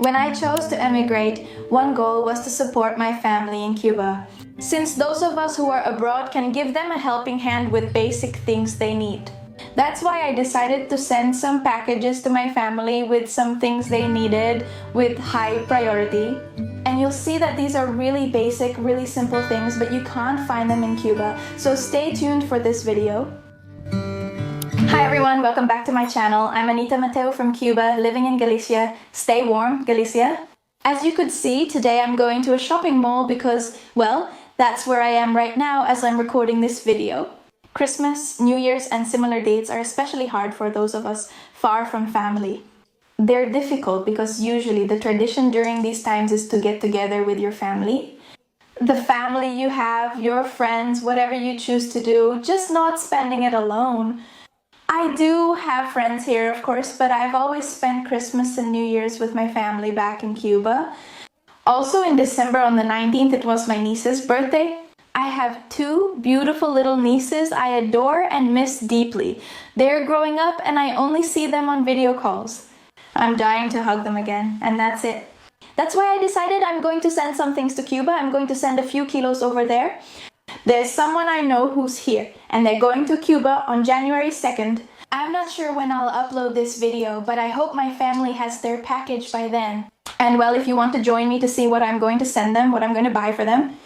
When I chose to emigrate, one goal was to support my family in Cuba, since those of us who are abroad can give them a helping hand with basic things they need. That's why I decided to send some packages to my family with some things they needed with high priority. And you'll see that these are really basic, really simple things, but you can't find them in Cuba. So stay tuned for this video. Hi everyone, welcome back to my channel. I'm Anita Mateo from Cuba, living in Galicia. Stay warm, Galicia. As you could see, today I'm going to a shopping mall because, well, that's where I am right now as I'm recording this video. Christmas, New Year's, and similar dates are especially hard for those of us far from family. They're difficult because usually the tradition during these times is to get together with your family. The family you have, your friends, whatever you choose to do, just not spending it alone. I do have friends here, of course, but I've always spent Christmas and New Year's with my family back in Cuba. Also in December on the 19th, it was my niece's birthday. I have two beautiful little nieces I adore and miss deeply. They're growing up and I only see them on video calls. I'm dying to hug them again, and that's it. That's why I decided I'm going to send some things to Cuba. I'm going to send a few kilos over there. There's someone I know who's here, and they're going to Cuba on January 2nd. I'm not sure when I'll upload this video, but I hope my family has their package by then. And well, if you want to join me to see what I'm going to send them, what I'm going to buy for them,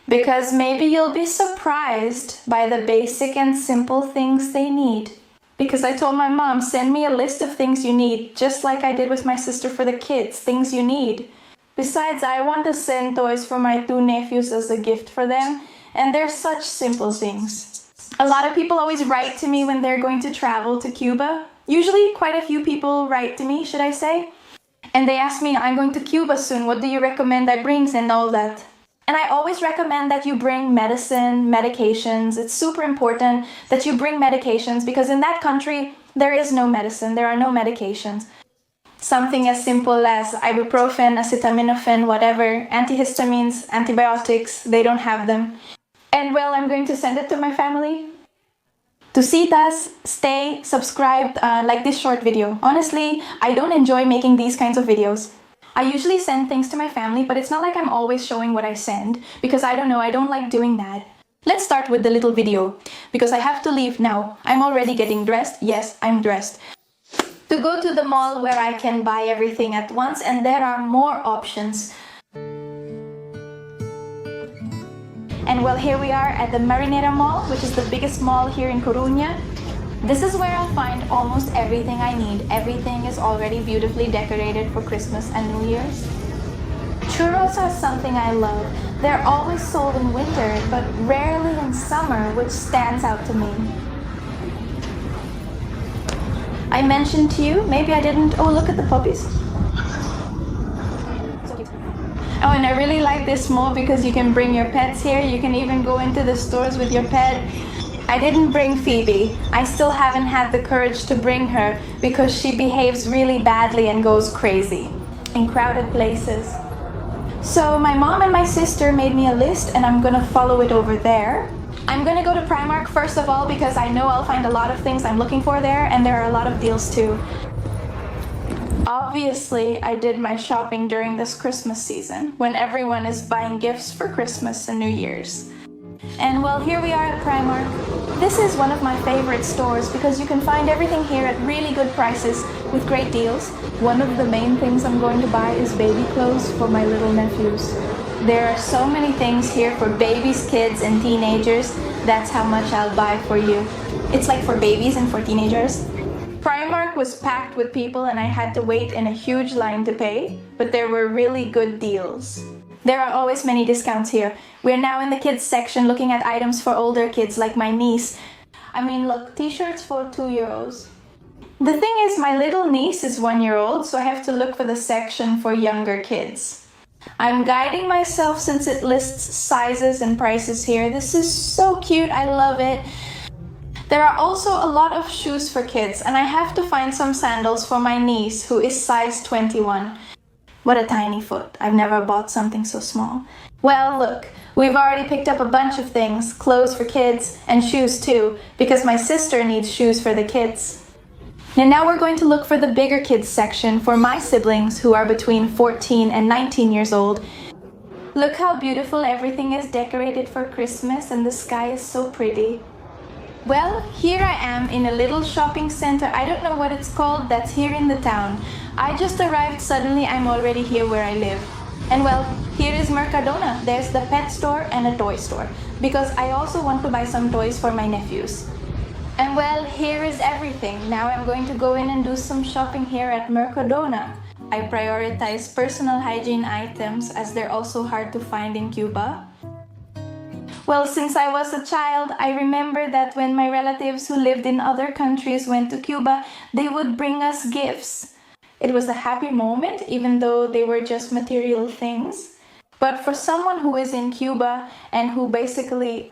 because maybe you'll be surprised by the basic and simple things they need. Because I told my mom, send me a list of things you need, just like I did with my sister for the kids, things you need. Besides, I want to send toys for my two nephews as a gift for them, and they're such simple things. A lot of people always write to me when they're going to travel to Cuba. Usually quite a few people write to me, should I say. And they ask me, I'm going to Cuba soon, what do you recommend I bring and all that? And I always recommend that you bring medicine, medications. It's super important that you bring medications because in that country, there is no medicine, there are no medications. Something as simple as ibuprofen, acetaminophen, whatever, antihistamines, antibiotics, they don't have them. And well, I'm going to send it to my family. To see us, stay subscribed, like this short video. Honestly, I don't enjoy making these kinds of videos. I usually send things to my family, but it's not like I'm always showing what I send, because I don't know, I don't like doing that. Let's start with the little video, because I have to leave now. I'm already getting dressed. Yes, I'm dressed. To go to the mall where I can buy everything at once, and there are more options. And well, here we are at the Marinera Mall, which is the biggest mall here in Coruña. This is where I'll find almost everything I need. Everything is already beautifully decorated for Christmas and New Year's. Churros are something I love. They're always sold in winter, but rarely in summer, which stands out to me. I mentioned to you, maybe I didn't. Oh, look at the puppies. So cute. Oh, and I really like this mall because you can bring your pets here. You can even go into the stores with your pet. I didn't bring Phoebe. I still haven't had the courage to bring her because she behaves really badly and goes crazy in crowded places. So my mom and my sister made me a list and I'm gonna follow it over there. I'm gonna go to Primark first of all because I know I'll find a lot of things I'm looking for there and there are a lot of deals too. Obviously, I did my shopping during this Christmas season when everyone is buying gifts for Christmas and New Year's. And well, here we are at Primark. This is one of my favorite stores because you can find everything here at really good prices with great deals. One of the main things I'm going to buy is baby clothes for my little nephews. There are so many things here for babies, kids, and teenagers. That's how much I'll buy for you. It's like for babies and for teenagers. Primark was packed with people and I had to wait in a huge line to pay, but there were really good deals. There are always many discounts here. We're now in the kids section looking at items for older kids like my niece. I mean, look, t-shirts for 2 euros. The thing is, my little niece is 1 year old, so I have to look for the section for younger kids. I'm guiding myself since it lists sizes and prices here. This is so cute, I love it. There are also a lot of shoes for kids, and I have to find some sandals for my niece, who is size 21. What a tiny foot. I've never bought something so small. Well, look, we've already picked up a bunch of things, clothes for kids, and shoes too, because my sister needs shoes for the kids. And now we're going to look for the bigger kids section for my siblings who are between 14 and 19 years old. Look how beautiful everything is decorated for Christmas, and the sky is so pretty. Well, here I am in a little shopping center. I don't know what it's called, that's here in the town. I just arrived suddenly, I'm already here where I live. And well, here is Mercadona. There's the pet store and a toy store, because I also want to buy some toys for my nephews. And well, here is everything. Now I'm going to go in and do some shopping here at Mercadona. I prioritize personal hygiene items as they're also hard to find in Cuba. Well, since I was a child, I remember that when my relatives who lived in other countries went to Cuba, they would bring us gifts. It was a happy moment, even though they were just material things. But for someone who is in Cuba and who basically,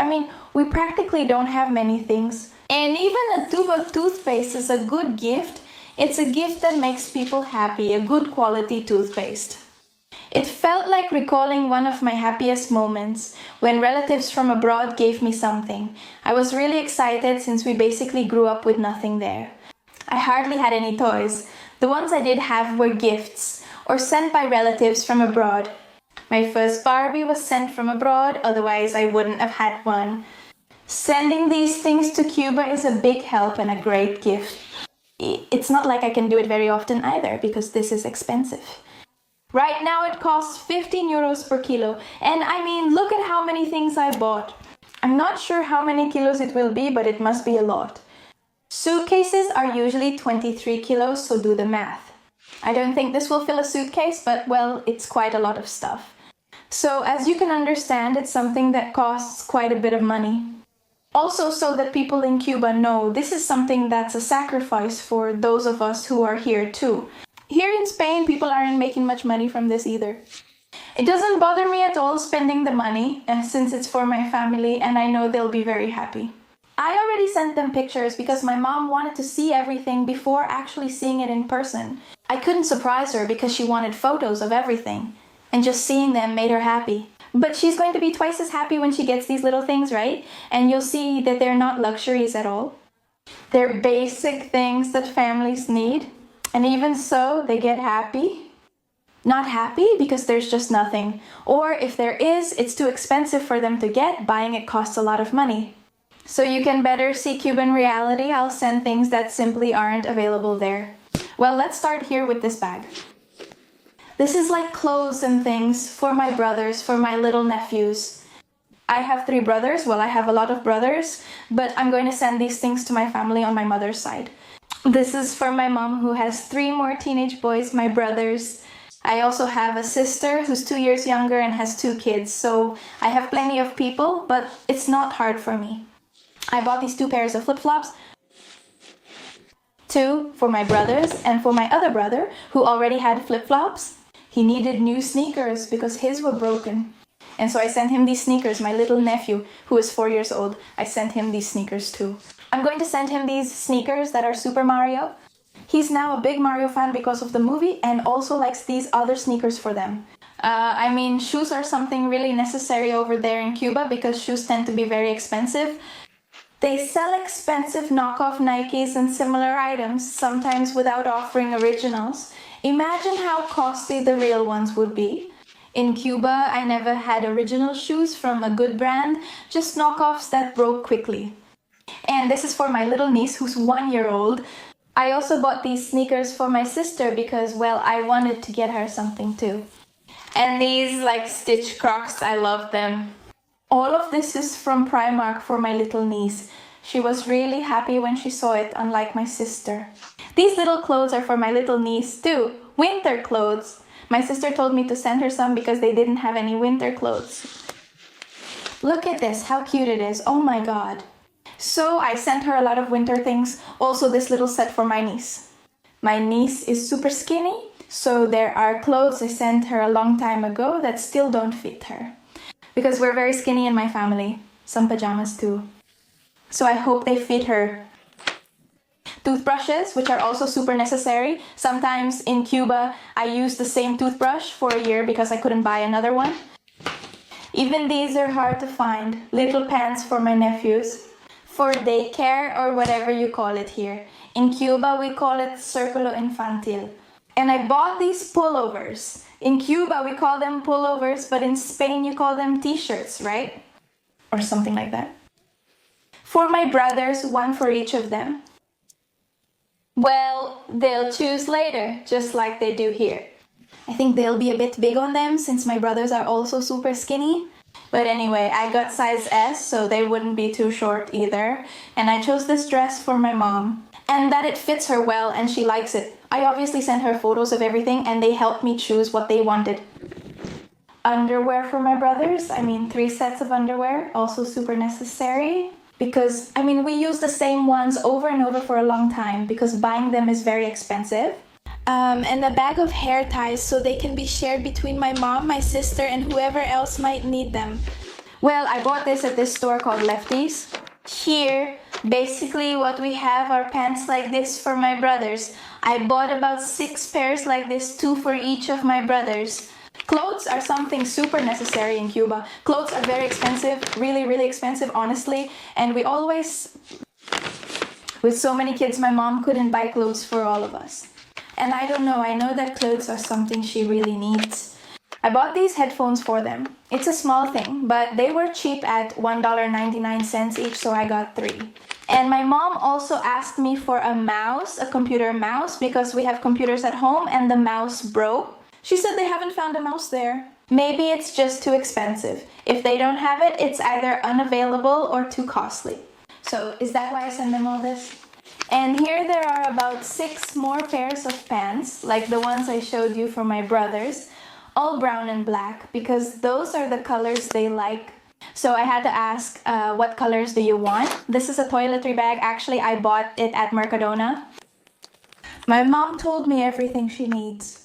we practically don't have many things. And even a tube of toothpaste is a good gift. It's a gift that makes people happy, a good quality toothpaste. It felt like recalling one of my happiest moments when relatives from abroad gave me something. I was really excited since we basically grew up with nothing there. I hardly had any toys. The ones I did have were gifts or sent by relatives from abroad. My first Barbie was sent from abroad, otherwise I wouldn't have had one. Sending these things to Cuba is a big help and a great gift. It's not like I can do it very often either because this is expensive. Right now it costs 15 euros per kilo, and look at how many things I bought. I'm not sure how many kilos it will be, but it must be a lot. Suitcases are usually 23 kilos, so do the math. I don't think this will fill a suitcase, but well, it's quite a lot of stuff. So as you can understand, it's something that costs quite a bit of money. Also, so that people in Cuba know, this is something that's a sacrifice for those of us who are here too. Here in Spain, people aren't making much money from this either. It doesn't bother me at all spending the money, since it's for my family and I know they'll be very happy. I already sent them pictures because my mom wanted to see everything before actually seeing it in person. I couldn't surprise her because she wanted photos of everything, and just seeing them made her happy. But she's going to be twice as happy when she gets these little things, right? And you'll see that they're not luxuries at all. They're basic things that families need. And even so, they get happy. Not happy because there's just nothing. Or if there is, it's too expensive for them to get. Buying it costs a lot of money. So you can better see Cuban reality. I'll send things that simply aren't available there. Well, let's start here with this bag. This is like clothes and things for my brothers, for my little nephews. I have 3 brothers. Well, I have a lot of brothers, but I'm going to send these things to my family on my mother's side. This is for my mom who has 3 more teenage boys, my brothers. I also have a sister who's 2 years younger and has 2 kids, so I have plenty of people, but it's not hard for me. I bought these 2 pairs of flip-flops. 2 for my brothers and for my other brother who already had flip-flops. He needed new sneakers because his were broken. And so I sent him these sneakers. My little nephew, who is 4 years old, I sent him these sneakers too. I'm going to send him these sneakers that are Super Mario. He's now a big Mario fan because of the movie and also likes these other sneakers for them. Shoes are something really necessary over there in Cuba because shoes tend to be very expensive. They sell expensive knockoff Nikes and similar items, sometimes without offering originals. Imagine how costly the real ones would be. In Cuba, I never had original shoes from a good brand, just knockoffs that broke quickly. And this is for my little niece who's 1 year old. I also bought these sneakers for my sister because, well, I wanted to get her something too. And these like stitch Crocs, I love them. All of this is from Primark for my little niece. She was really happy when she saw it, unlike my sister. These little clothes are for my little niece too. Winter clothes. My sister told me to send her some because they didn't have any winter clothes. Look at this, how cute it is. Oh my god. So I sent her a lot of winter things. Also this little set for my niece. My niece is super skinny, so there are clothes I sent her a long time ago that still don't fit her. Because we're very skinny in my family. Some pajamas too. So I hope they fit her. Toothbrushes, which are also super necessary. Sometimes in Cuba, I use the same toothbrush for a year because I couldn't buy another one. Even these are hard to find. Little pants for my nephews. For daycare or whatever you call it here. In Cuba, we call it Círculo Infantil. And I bought these pullovers. In Cuba, we call them pullovers, but in Spain, you call them t-shirts, right? Or something like that. For my brothers, one for each of them. Well, they'll choose later, just like they do here. I think they'll be a bit big on them since my brothers are also super skinny. But anyway, I got size S, so they wouldn't be too short either. And I chose this dress for my mom. And that it fits her well and she likes it. I obviously sent her photos of everything and they helped me choose what they wanted. Underwear for my brothers. 3 sets of underwear, also super necessary. Because, we use the same ones over and over for a long time because buying them is very expensive. And a bag of hair ties so they can be shared between my mom, my sister, and whoever else might need them. Well, I bought this at this store called Lefties. Here, basically what we have are pants like this for my brothers. I bought about 6 pairs like this, 2 for each of my brothers. Clothes are something super necessary in Cuba. Clothes are very expensive, really, really expensive, honestly. And we always, with so many kids, my mom couldn't buy clothes for all of us. And I don't know, I know that clothes are something she really needs. I bought these headphones for them. It's a small thing, but they were cheap at $1.99 each, so I got 3. And my mom also asked me for a mouse, a computer mouse, because we have computers at home and the mouse broke. She said they haven't found a mouse there. Maybe it's just too expensive. If they don't have it, it's either unavailable or too costly. So is that why I send them all this? And here there are about 6 more pairs of pants, like the ones I showed you for my brothers, all brown and black, because those are the colors they like. So I had to ask, what colors do you want? This is a toiletry bag. Actually, I bought it at Mercadona. My mom told me everything she needs.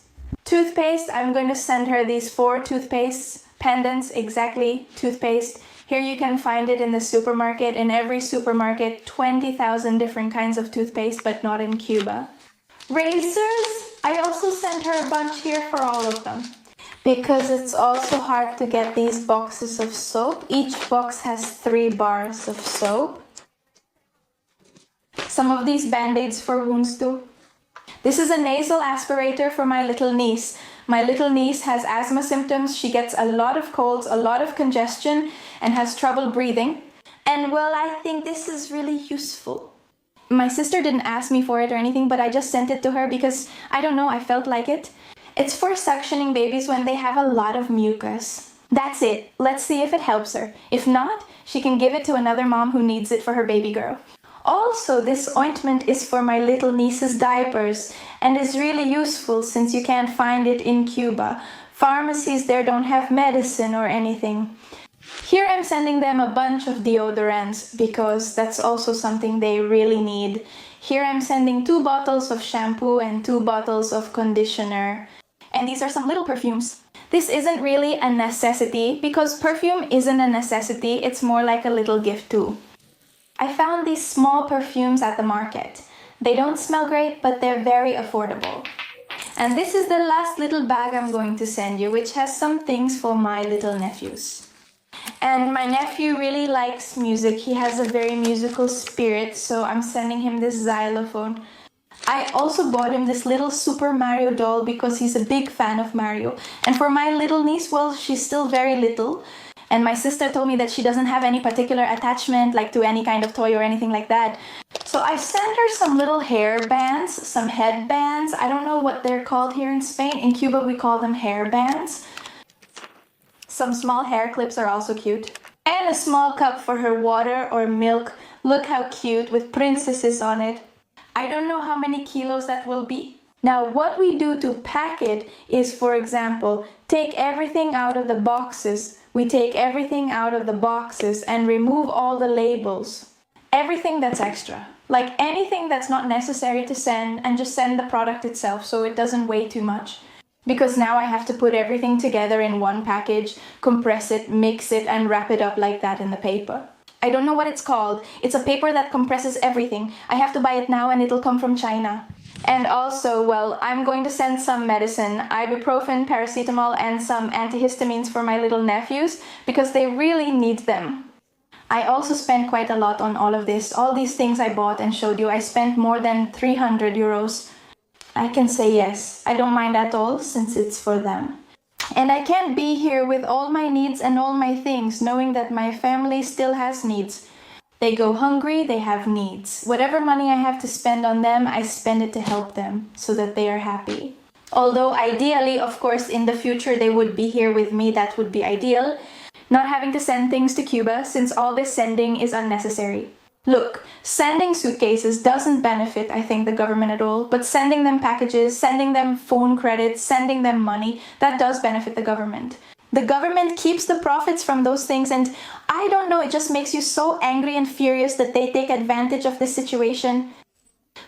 Toothpaste, I'm going to send her these 4 toothpaste pendants, exactly, toothpaste. Here you can find it in the supermarket. In every supermarket, 20,000 different kinds of toothpaste, but not in Cuba. Razors, I also sent her a bunch here for all of them. Because it's also hard to get these boxes of soap. Each box has 3 bars of soap. Some of these band-aids for wounds too. This is a nasal aspirator for my little niece. My little niece has asthma symptoms. She gets a lot of colds, a lot of congestion, and has trouble breathing. And well, I think this is really useful. My sister didn't ask me for it or anything, but I just sent it to her because, I don't know, I felt like it. It's for suctioning babies when they have a lot of mucus. That's it. Let's see if it helps her. If not, she can give it to another mom who needs it for her baby girl. Also, this ointment is for my little niece's diapers and is really useful since you can't find it in Cuba. Pharmacies there don't have medicine or anything. Here I'm sending them a bunch of deodorants because that's also something they really need. Here I'm sending 2 bottles of shampoo and 2 bottles of conditioner. And these are some little perfumes. This isn't really a necessity because perfume isn't a necessity, it's more like a little gift too. I found these small perfumes at the market. They don't smell great, but they're very affordable. And this is the last little bag I'm going to send you, which has some things for my little nephews. And my nephew really likes music. He has a very musical spirit, so I'm sending him this xylophone. I also bought him this little Super Mario doll because he's a big fan of Mario. And for my little niece, well, she's still very little. And my sister told me that she doesn't have any particular attachment like to any kind of toy or anything like that. So I sent her some little hair bands, some headbands. I don't know what they're called here in Spain. In Cuba we call them hair bands. Some small hair clips are also cute. And a small cup for her water or milk. Look how cute with princesses on it. I don't know how many kilos that will be. Now what we do to pack it is, for example, take everything out of the boxes. We take everything out of the boxes and remove all the labels. Everything that's extra. Like anything that's not necessary to send, and just send the product itself so it doesn't weigh too much. Because now I have to put everything together in one package, compress it, mix it, and wrap it up like that in the paper. I don't know what it's called. It's a paper that compresses everything. I have to buy it now and it'll come from China. And also, well, I'm going to send some medicine, ibuprofen, paracetamol, and some antihistamines for my little nephews because they really need them. I also spent quite a lot on all of this. All these things I bought and showed you, I spent more than 300 euros. I can say yes. I don't mind at all since it's for them. And I can't be here with all my needs and all my things, knowing that my family still has needs. They go hungry, they have needs. Whatever money I have to spend on them, I spend it to help them so that they are happy. Although ideally, of course, in the future they would be here with me, that would be ideal. Not having to send things to Cuba since all this sending is unnecessary. Look, sending suitcases doesn't benefit, I think, the government at all, but sending them packages, sending them phone credits, sending them money, that does benefit the government. The government keeps the profits from those things, and I don't know, it just makes you so angry and furious that they take advantage of this situation.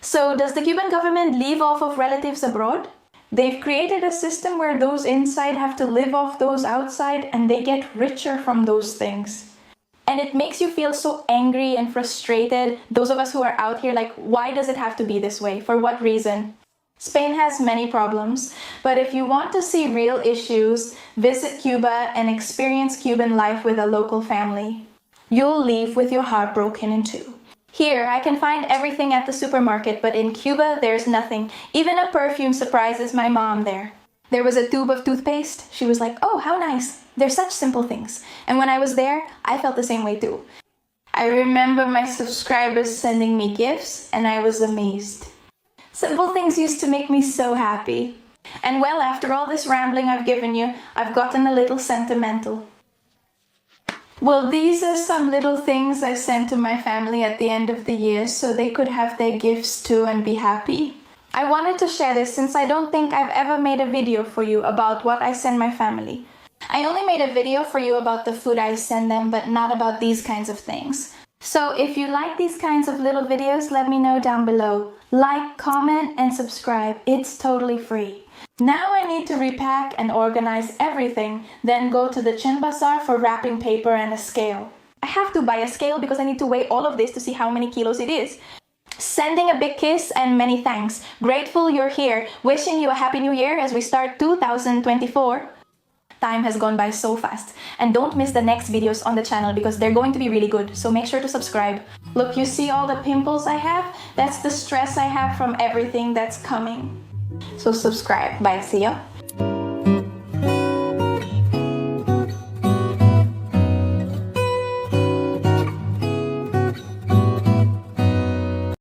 So does the Cuban government live off of relatives abroad? They've created a system where those inside have to live off those outside, and they get richer from those things. And it makes you feel so angry and frustrated. Those of us who are out here, like, why does it have to be this way? For what reason? Spain has many problems, but if you want to see real issues, visit Cuba and experience Cuban life with a local family. You'll leave with your heart broken in two. Here, I can find everything at the supermarket, but in Cuba, there's nothing. Even a perfume surprises my mom there. There was a tube of toothpaste. She was like, oh, how nice. They're such simple things. And when I was there, I felt the same way too. I remember my subscribers sending me gifts, and I was amazed. Simple things used to make me so happy. And well, after all this rambling I've given you, I've gotten a little sentimental. Well, these are some little things I sent to my family at the end of the year so they could have their gifts too and be happy. I wanted to share this since I don't think I've ever made a video for you about what I send my family. I only made a video for you about the food I send them, but not about these kinds of things. So if you like these kinds of little videos, let me know down below. Like, comment, and subscribe. It's totally free. Now I need to repack and organize everything, then go to the Chin Bazaar for wrapping paper and a scale. I have to buy a scale because I need to weigh all of this to see how many kilos it is. Sending a big kiss and many thanks. Grateful you're here. Wishing you a happy new year as we start 2024. Time has gone by so fast. And don't miss the next videos on the channel because they're going to be really good. So make sure to subscribe. Look, you see all the pimples I have? That's the stress I have from everything that's coming. So subscribe. Bye. See ya.